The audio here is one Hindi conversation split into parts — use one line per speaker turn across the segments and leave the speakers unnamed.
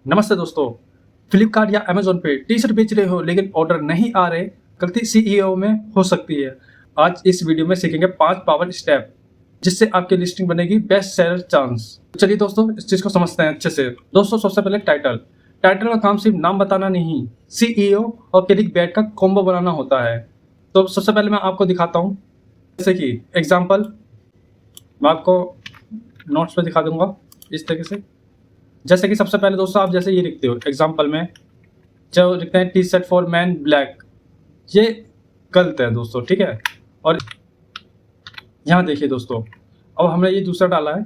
नमस्ते दोस्तों। फ्लिपकार्ट या अमेजोन पे टी शर्ट बेच रहे हो लेकिन ऑर्डर नहीं आ रहे, गलती सीईओ में हो सकती है। आज इस वीडियो में सीखेंगे 5 पावर स्टेप जिससे आपकी लिस्टिंग बनेगी बेस्ट सेलर चांस। चलिए दोस्तों इस चीज को समझते हैं अच्छे से। दोस्तों सबसे पहले टाइटल का काम सिर्फ नाम बताना नहीं, सीईओ और क्लिक बैट का कॉम्बो बनाना होता है। तो सबसे पहले मैं आपको दिखाता हूँ, जैसे कि एग्जाम्पल मैं आपको नोट्स पे दिखा दूंगा इस तरीके से। जैसे कि सबसे पहले दोस्तों आप जैसे ये लिखते हो एग्जाम्पल में, जो लिखते हैं T shirt for man black, ये गलत है दोस्तों, ठीक है। और यहाँ देखिए दोस्तों, अब हमने ये दूसरा डाला है,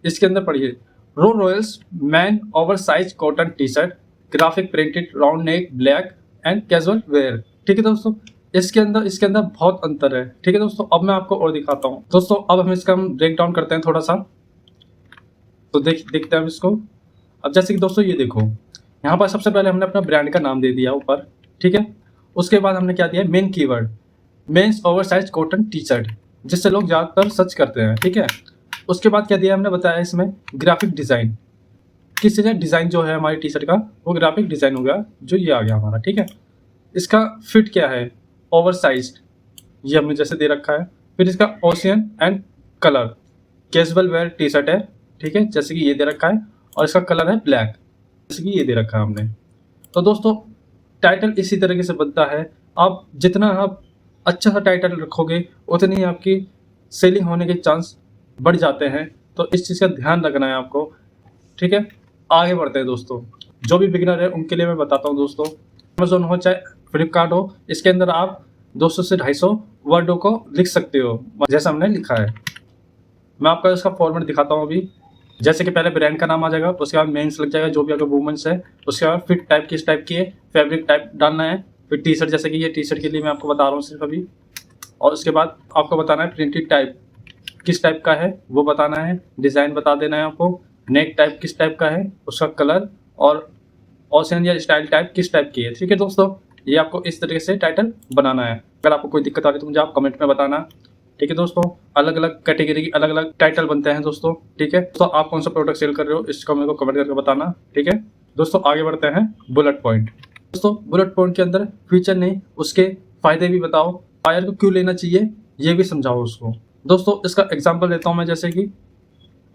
इसके अंदर पढ़िए रो Royals man over size cotton T shirt graphic printed round neck black and casual wear. ठीक है दोस्तों, इसके अंदर बहुत अंतर है। ठीक है दोस्तों, अब मैं आपको और दिखाता हूँ। दोस्तों अब हम इसका ब्रेक डाउन करते हैं थोड़ा सा, तो देखते हैं हम इसको। अब जैसे कि दोस्तों ये देखो, यहाँ पर सबसे पहले हमने अपना ब्रांड का नाम दे दिया ऊपर, ठीक है। उसके बाद हमने क्या दिया, main keyword men's oversize cotton T shirt, जिससे लोग ज़्यादातर सर्च करते हैं, ठीक है। उसके बाद क्या दिया हमने बताया इसमें, ग्राफिक डिज़ाइन, किस चीज़ डिज़ाइन जो है हमारी टी शर्ट का वो ग्राफिक डिज़ाइन हो गया, जो ये आ गया हमारा, ठीक है। इसका फिट क्या है, ओवरसाइज, ये हमने जैसे दे रखा है। फिर इसका ocean and colour, casual wear T shirt है, ठीक है, जैसे कि ये दे रखा है। और इसका कलर है ब्लैक, जैसे कि ये दे रखा है हमने। तो दोस्तों टाइटल इसी तरीके से बनता है। आप जितना आप अच्छा सा टाइटल रखोगे उतनी आपकी सेलिंग होने के चांस बढ़ जाते हैं। तो इस चीज़ का ध्यान रखना है आपको, ठीक है। आगे बढ़ते हैं दोस्तों, जो भी बिगिनर है उनके लिए मैं बताता हूँ दोस्तों। अमेजोन हो चाहे फ्लिपकार्ट हो, इसके अंदर आप 200 से 250 वर्डों को लिख सकते हो, जैसा हमने लिखा है। मैं आपको इसका फॉर्मेट दिखाता हूँ अभी। जैसे कि पहले ब्रांड का नाम आ जाएगा, उसके बाद मेंस लग जाएगा, जो भी अगर वुमेन्स है। उसके बाद फिट टाइप किस टाइप की है, फैब्रिक टाइप डालना है। फिर टी शर्ट, जैसे कि ये टी शर्ट के लिए मैं आपको बता रहा हूँ सिर्फ अभी। और उसके बाद आपको बताना है प्रिंटेड टाइप किस टाइप का है वो बताना है, डिज़ाइन बता देना है आपको। नेक टाइप किस टाइप का है, उसका कलर, और ओशन या स्टाइल टाइप किस टाइप की है। ठीक है दोस्तों, ये आपको इस तरीके से टाइटल बनाना है। अगर आपको कोई दिक्कत आ रही है तो मुझे आप कमेंट में बताना, ठीक है दोस्तों। अलग अलग कैटेगरी की अलग अलग टाइटल बनते हैं दोस्तों, ठीक है। तो आप कौन सा प्रोडक्ट सेल कर रहे हो इसको मेरे को कमेंट करके बताना, ठीक है दोस्तों। आगे बढ़ते हैं बुलेट पॉइंट। दोस्तों बुलेट पॉइंट के अंदर फीचर नहीं, उसके फायदे भी बताओ, बायर को क्यों लेना चाहिए ये भी समझाओ उसको। दोस्तों इसका एग्जाम्पल देता हूँ मैं, जैसे कि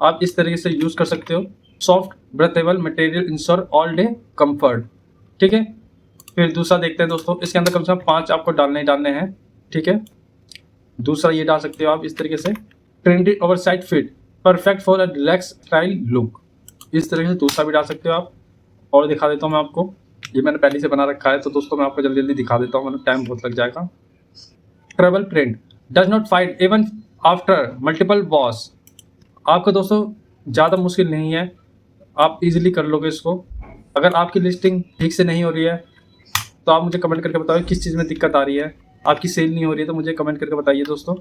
आप इस तरीके से यूज कर सकते हो, soft breathable material ensure all day comfort, ठीक है। फिर दूसरा देखते हैं दोस्तों, इसके अंदर कम से कम 5 आपको डालने हैं, ठीक है। दूसरा ये डाल सकते हो आप इस तरीके से, trendy oversize fit perfect for a relax style look, इस तरीके से दूसरा भी डाल सकते हो आप। और दिखा देता हूँ मैं आपको, ये मैंने पहले से बना रखा है, तो दोस्तों मैं आपको जल्दी जल्दी दिखा देता हूँ, मतलब टाइम बहुत लग जाएगा। Travel print does not fight even after multiple wash, आपको दोस्तों ज़्यादा मुश्किल नहीं है, आप इजीली कर लोगे इसको। अगर आपकी लिस्टिंग ठीक से नहीं हो रही है तो आप मुझे कमेंट करके बताओ किस चीज़ में दिक्कत आ रही है, आपकी सेल नहीं हो रही है तो मुझे कमेंट करके बताइए दोस्तों।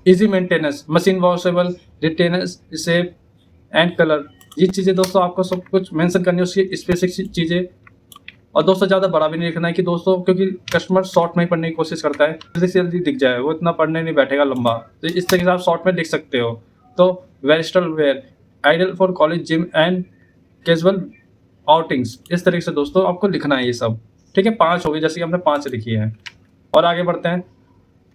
Easy maintenance, machine washable, retainers, shape and colour, ये चीज़ें दोस्तों आपको सब कुछ मेंशन करनी है, उसकी स्पेसिफिक चीज़ें। और दोस्तों ज़्यादा बड़ा भी नहीं लिखना है कि दोस्तों, क्योंकि कस्टमर शॉर्ट में ही पढ़ने की कोशिश करता है, जल्दी से जल्दी दिख जाए, वो इतना पढ़ने नहीं बैठेगा लंबा, तो इस तरीके से आप शॉर्ट में लिख सकते हो। तो western wear ideal for college gym and casual outings, इस तरीके से दोस्तों आपको लिखना है ये सब, ठीक है। 5 हो गए, जैसे कि हमने 5 लिखी है। और आगे बढ़ते हैं,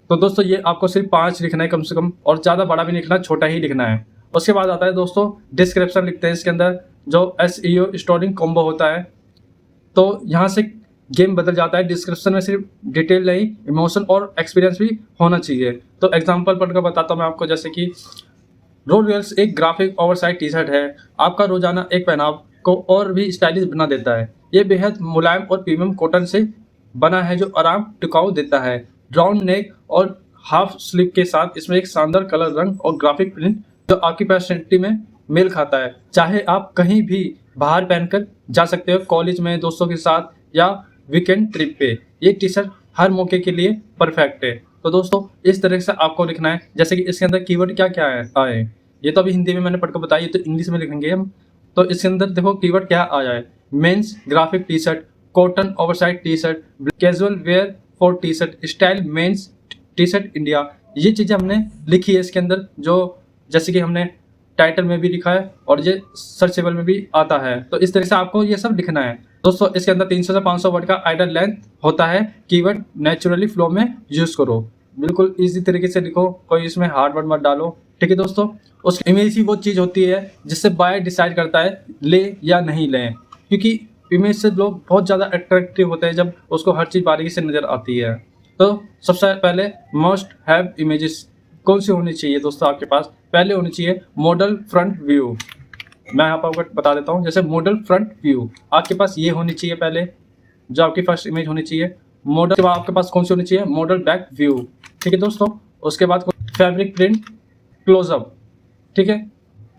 तो दोस्तों ये आपको सिर्फ 5 लिखना है कम से कम, और ज़्यादा बड़ा भी नहीं लिखना, छोटा ही लिखना है। उसके बाद आता है दोस्तों डिस्क्रिप्शन लिखते हैं इसके अंदर, जो SEO स्टोरिंग कॉम्बो होता है। तो यहाँ से गेम बदल जाता है, डिस्क्रिप्शन में सिर्फ डिटेल नहीं, इमोशन और एक्सपीरियंस भी होना चाहिए। तो एग्जांपल पढ़कर बताता हूँ मैं आपको, जैसे कि रोलियर्स एक ग्राफिक ओवरसाइज टी शर्ट है, आपका रोजाना एक पहनाव को और भी स्टाइलिश बना देता है। ये बेहद मुलायम और प्रीमियम कॉटन से बना है जो आराम टिकाऊ देता है। राउंड नेक और हाफ स्लीव के साथ इसमें एक शानदार कलर, रंग और ग्राफिक प्रिंट जो आपकी पर्सनैलिटी में मेल खाता है। चाहे आप कहीं भी बाहर पहनकर जा सकते हो, कॉलेज में, दोस्तों के साथ, या वीकेंड ट्रिप पे, ये टी शर्ट हर मौके के लिए परफेक्ट है। तो दोस्तों इस तरह से आपको लिखना है। जैसे कि इसके अंदर कीवर्ड क्या क्या है आए, ये तो अभी हिंदी में मैंने पढ़कर बताया, ये तो इंग्लिश में लिखेंगे हम। तो इसके अंदर देखो कीवर्ड क्या आ जाए, men's graphic T shirt, cotton oversize T shirt, casual wear for T shirt, style men's T shirt India, ये चीज़ें हमने लिखी है इसके अंदर। जो जैसे कि हमने टाइटल में भी लिखा है और ये सर्चेबल में भी आता है। तो इस तरह से आपको ये सब लिखना है दोस्तों। इसके अंदर 300 से 500 वर्ड का आइडल लेंथ होता है। कीवर्ड नेचुरली फ्लो में यूज करो, बिल्कुल इजी तरीके से लिखो, कोई इसमें हार्ड वर्ड मत डालो, ठीक है दोस्तों। उस इमेज ही वो चीज़ होती है जिससे बायर डिसाइड करता है ले या नहीं लें, क्योंकि इमेज से लोग बहुत ज़्यादा अट्रैक्टिव होते हैं जब उसको हर चीज़ बारीकी से नज़र आती है। तो सबसे पहले मस्ट हैव इमेजेस कौन सी होनी चाहिए दोस्तों आपके पास? पहले होनी चाहिए मॉडल फ्रंट व्यू। मैं यहाँ पर बता देता हूँ, जैसे मॉडल फ्रंट व्यू आपके पास ये होनी चाहिए पहले, जो आपकी फर्स्ट इमेज होनी चाहिए। मॉडल के बाद आपके पास कौन सी होनी चाहिए? मॉडल बैक व्यू, ठीक है दोस्तों। उसके बाद फैब्रिक प्रिंट क्लोजअप, ठीक है।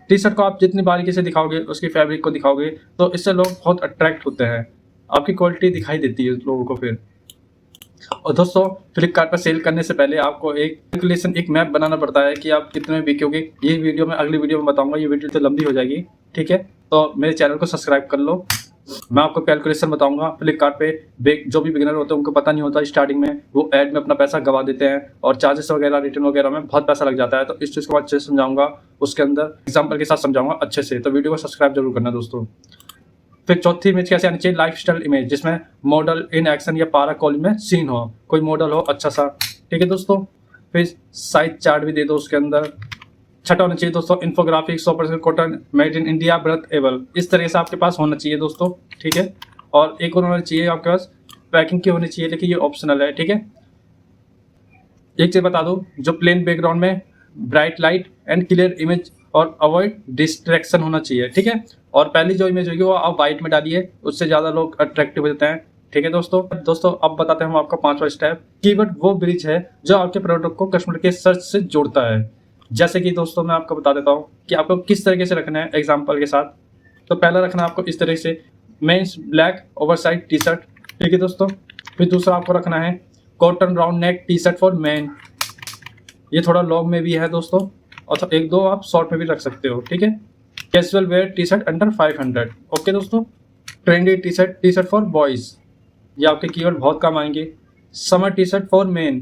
टी शर्ट को आप जितनी बारीकी से दिखाओगे, उसकी फैब्रिक को दिखाओगे, तो इससे लोग बहुत अट्रैक्ट होते हैं, आपकी क्वालिटी दिखाई देती है लोगों को फिर। और दोस्तों फ्लिपकार्ट पर सेल करने से पहले आपको एक कैलकुलेशन, एक मैप बनाना पड़ता है कि आप कितने में बिकोगे। ये वीडियो में अगली वीडियो में बताऊंगा, ये वीडियो तो लंबी हो जाएगी, ठीक है। तो मेरे चैनल को सब्सक्राइब कर लो, मैं आपको कैलकुलेशन बताऊंगा। फ्लिपकार्ट पे जो भी बिगिनर होते हैं उनको पता नहीं होता स्टार्टिंग में, वो ऐड में अपना पैसा गवा देते हैं और चार्जेस वगैरह रिटर्न वगैरह में बहुत पैसा लग जाता है। तो इस चीज़ को अच्छे से समझाऊंगा, उसके अंदर एग्जाम्पल के साथ समझाऊंगा अच्छे से। तो वीडियो को सब्सक्राइब जरूर करना दोस्तों। फिर चौथी इमेज कैसे आनी चाहिए? लाइफस्टाइल इमेज, जिसमें मॉडल इन एक्शन या पारा कॉल में सीन हो, कोई मॉडल हो अच्छा सा, ठीक है दोस्तों। फिर साइज चार्ट भी दे दो उसके अंदर। छठा होना चाहिए दोस्तों infographic, 100% cotton, made in India, breathable. इस तरह से आपके पास होना चाहिए दोस्तों, ठीक है। और एक और होना चाहिए आपके पास पैकिंग की होनी चाहिए, लेकिन ये ऑप्शनल है, ठीक है। एक चीज बता दो, जो प्लेन बैकग्राउंड में bright light and clear image और अवॉइड डिस्ट्रैक्शन होना चाहिए, ठीक है। और पहली जो इमेज होगी वो आप वाइट में डालिए, उससे ज़्यादा लोग अट्रैक्टिव हो जाते हैं, ठीक है दोस्तों। अब बताते हैं हम आपका 5वां स्टेप। कीवर्ड वो ब्रिज है जो आपके प्रोडक्ट को कस्टमर के सर्च से जोड़ता है। जैसे कि दोस्तों मैं आपको बता देता हूँ कि आपको किस तरीके से रखना है एग्जाम्पल के साथ। तो पहला रखना है आपको इस तरह से, men's black oversize T shirt, ठीक है दोस्तों। फिर दूसरा आपको रखना है cotton round neck T shirt for man, ये थोड़ा लॉन्ग में भी है दोस्तों, और एक दो आप शॉर्ट में भी रख सकते हो, ठीक है। Casual wear T shirt under 500, okay दोस्तों। Trendy T shirt for boys, ये आपके कीवर्ड बहुत काम आएंगे। Summer T shirt for men,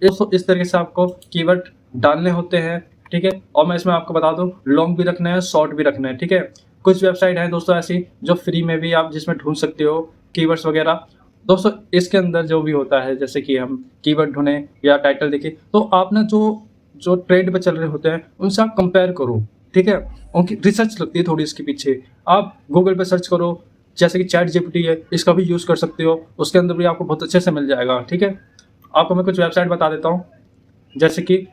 दोस्तों इस तरीके से आपको कीवर्ड डालने होते हैं, ठीक है। और मैं इसमें आपको बता दूं, लॉन्ग भी रखना है, शॉर्ट भी रखना है, ठीक है। कुछ वेबसाइट है दोस्तों ऐसी जो फ्री में भी आप जिसमें ढूंढ सकते हो कीवर्ड्स वगैरह। दोस्तों इसके अंदर जो भी होता है, जैसे कि हम कीवर्ड ढूंढें या टाइटल देखें, तो आप ना जो ट्रेंड पे चल रहे होते हैं उनसे आप कंपेयर करो, ठीक है। उनकी रिसर्च लगती है थोड़ी इसके पीछे। आप गूगल पे सर्च करो, जैसे कि चैट जीपीटी है, इसका भी यूज़ कर सकते हो, उसके अंदर भी आपको बहुत अच्छे से मिल जाएगा, ठीक है। आपको मैं कुछ वेबसाइट बता देता हूँ, जैसे कि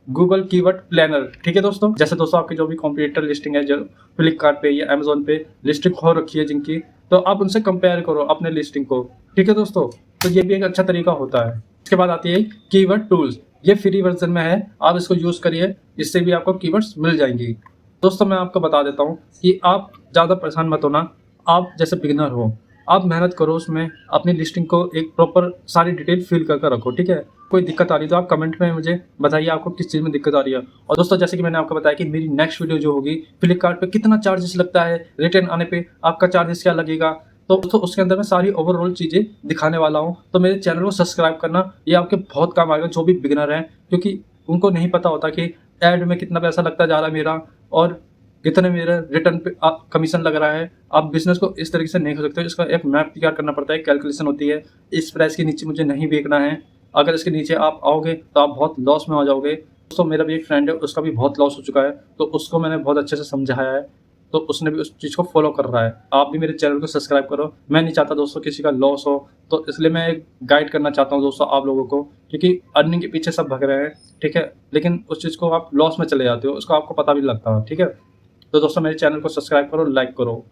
गूगल कीवर्ड प्लानर, ठीक है दोस्तों। जैसे दोस्तों आपकी जो भी कॉम्पिटिटर लिस्टिंग है, जो फ्लिपकार्ट पे या अमेजोन पे लिस्टिंग हो रखी है जिनकी, तो आप उनसे कंपेयर करो अपने लिस्टिंग को, ठीक है दोस्तों। तो ये भी एक अच्छा तरीका होता है। इसके बाद आती है कीवर्ड टूल्स, ये फ्री वर्जन में है, आप इसको यूज़ करिए, इससे भी आपको कीवर्ड्स मिल जाएंगी। दोस्तों मैं आपको बता देता हूँ कि आप ज़्यादा परेशान मत होना। आप जैसे बिगिनर हो, आप मेहनत करो उसमें, अपनी लिस्टिंग को एक प्रॉपर सारी डिटेल फिल करके रखो, ठीक है। कोई दिक्कत आ रही है तो आप कमेंट में मुझे बताइए आपको किस चीज़ में दिक्कत आ रही है। और दोस्तों जैसे कि मैंने आपको बताया कि मेरी नेक्स्ट वीडियो जो होगी, फ्लिपकार्ट पे कितना चार्जेस लगता है, रिटर्न आने पे आपका चार्जेस क्या लगेगा, तो उसके अंदर मैं सारी ओवरऑल चीज़ें दिखाने वाला हूँ। तो मेरे चैनल को सब्सक्राइब करना, ये आपके बहुत काम आएगा जो भी बिगिनर हैं, क्योंकि उनको नहीं पता होता कि ऐड में कितना पैसा लगता जा रहा है मेरा और कितने मेरे रिटर्न पे कमीशन लग रहा है। आप बिजनेस को इस तरीके से नहीं कर सकते, इसका एक मैप तैयार करना पड़ता है, कैलकुलेशन होती है। इस प्राइस के नीचे मुझे नहीं बेचना है, अगर इसके नीचे आप आओगे तो आप बहुत लॉस में आ जाओगे। दोस्तों मेरा भी एक फ्रेंड है, उसका भी बहुत लॉस हो चुका है, तो उसको मैंने बहुत अच्छे से समझाया है, तो उसने भी उस चीज़ को फॉलो कर रहा है। आप भी मेरे चैनल को सब्सक्राइब करो, मैं नहीं चाहता दोस्तों किसी का लॉस हो, तो इसलिए मैं एक गाइड करना चाहता हूँ दोस्तों आप लोगों को, क्योंकि अर्निंग के पीछे सब भाग रहे हैं, ठीक है, लेकिन उस चीज़ को आप लॉस में चले जाते हो, उसको आपको पता भी लगता है, ठीक है। तो दोस्तों मेरे चैनल को सब्सक्राइब करो, लाइक करो।